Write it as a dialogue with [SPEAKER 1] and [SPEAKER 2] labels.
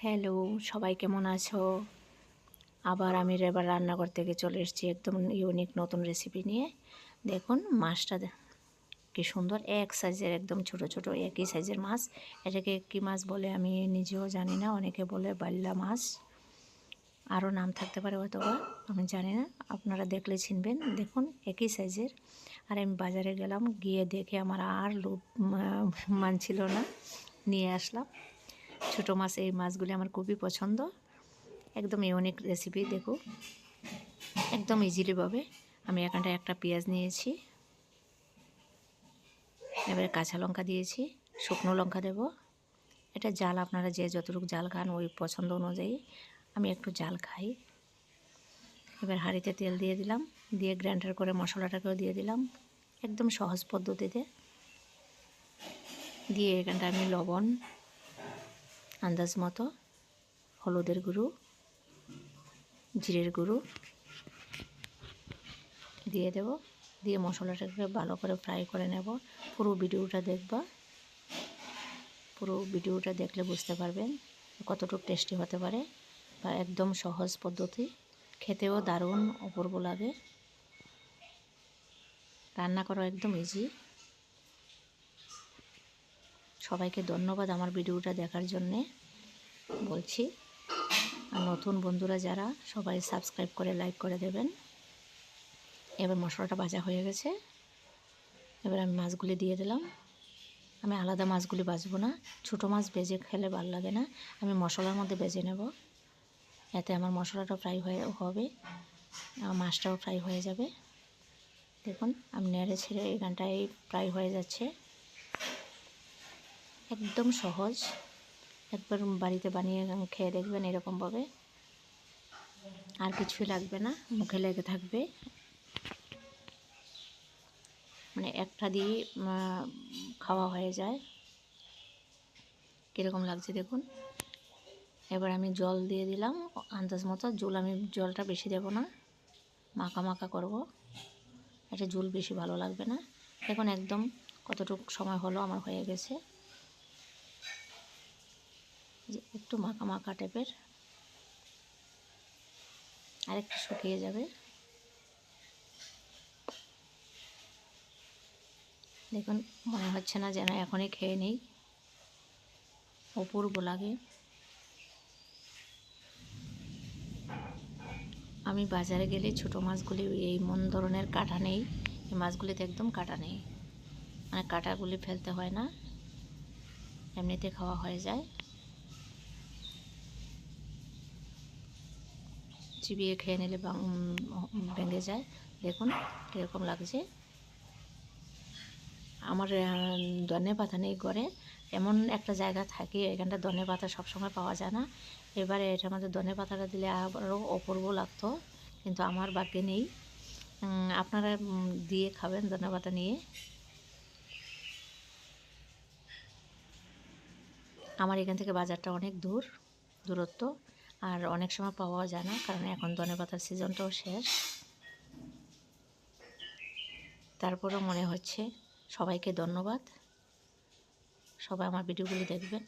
[SPEAKER 1] Hello, সবাই কেমন আছো? আবার আমি এবার রান্নাঘর থেকে চলে এসেছি একদম ইউনিক নতুন রেসিপি নিয়ে। দেখুন মাছটা কি সুন্দর, এক সাইজের একদম ছোট ছোট একই সাইজের মাছ। এটাকে কী মাছ বলে আমি নিজেও জানি না, অনেকে বলে বাল্লা মাছ, আরও নাম থাকতে পারে হয়তো বা, আমি জানি না, আপনারা দেখলে চিনবেন। দেখুন একই সাইজের। আর আমি বাজারে গেলাম, গিয়ে দেখে আমার আর লোভ মানছিল না, নিয়ে আসলাম ছোটো মাছ। এই মাছগুলি আমার খুবই পছন্দ। একদম ইউনিক রেসিপি, দেখো একদম ইজিলিভাবে। আমি এখানটায় একটা পেঁয়াজ নিয়েছি, এবারে কাঁচা লঙ্কা দিয়েছি, শুকনো লঙ্কা দেব। এটা জাল আপনারা যে যতটুকু জাল খান ওই পছন্দ অনুযায়ী, আমি একটু জাল খাই। এবার হাঁড়িতে তেল দিয়ে দিলাম, দিয়ে গ্রাইন্ডার করে মশলাটাকেও দিয়ে দিলাম একদম সহজ পদ্ধতিতে। দিয়ে এখানটা আমি লবণ আন্দাজ মতো, হলুদের গুঁড়ো, জিরের গুঁড়ো দিয়ে দেব। দিয়ে মশলাটাকে ভালো করে ফ্রাই করে নেব। পুরো ভিডিওটা দেখবা, পুরো ভিডিওটা দেখলে বুঝতে পারবেন কতটুকু টেস্টি হতে পারে। বা একদম সহজ পদ্ধতি, খেতেও দারুণ অপূর্ব লাগে, রান্না করা একদম ইজি। সবাইকে ধন্যবাদ আমার ভিডিওটা দেখার জন্যে বলছি। আর নতুন বন্ধুরা যারা, সবাই সাবস্ক্রাইব করে লাইক করে দেবেন। এবার মশলাটা ভাজা হয়ে গেছে, এবার আমি মাছগুলি দিয়ে দিলাম। আমি আলাদা মাছগুলি ভাজবো না, ছোটো মাছ ভেজে খেলে ভালো লাগে না, আমি মশলার মধ্যে ভেজে নেব। এতে আমার মশলাটা ফ্রাই হবে, মাছটাও ফ্রাই হয়ে যাবে। দেখুন আমি নেড়ে ছেড়ে এখানটায় ফ্রাই হয়ে যাচ্ছে। একদম সহজ, একবার বাড়িতে বানিয়ে খেয়ে দেখবেন এরকমভাবে। আর কিছুই লাগবে না, মুখে লেগে থাকবে, মানে একটা দিয়ে খাওয়া হয়ে যায়। কীরকম লাগছে দেখুন। এবার আমি জল দিয়ে দিলাম আন্দাজ মতো। আমি জলটা বেশি দেব না, মাখা মাখা করব, এটা ঝোল বেশি ভালো লাগবে না। এখন একদম কতটুকু সময় হলো আমার হয়ে গেছে, যে একটু মাখা মাখা টাইপের, আর একটু শুকিয়ে যাবে। দেখুন মনে হচ্ছে না যেন এখনই খেয়ে নেই, অপূর্ব লাগে। আমি বাজারে গেলে ছোটো মাছগুলি এই মন ধরনের কাটা নেই, এই মাছগুলিতে একদম কাটা নেই, মানে কাটাগুলি ফেলতে হয় না, এমনিতে খাওয়া হয়ে যায়, চিবিয়ে খেয়ে নিলে ভেঙে যায়। দেখুন কীরকম লাগছে। আমার ধনে পাতা নেই ঘরে, এমন একটা জায়গা থাকি এখানটা ধনে পাতা সবসময় পাওয়া যায় না। এবারে এটার মধ্যে ধনে পাতাটা দিলে আরও অপূর্ব লাগতো, কিন্তু আমার ভাগ্যে নেই। আপনারা দিয়ে খাবেন ধনে পাতা নিয়ে। আমার এখান থেকে বাজারটা অনেক দূরত্ব, আর অনেক সময় পাওয়া যায় না, কারণ এখন ধনে পাতার সিজনটাও শেষ। তারপরেও মনে হচ্ছে, সবাইকে ধন্যবাদ, সবাই আমার ভিডিওগুলি দেখবেন।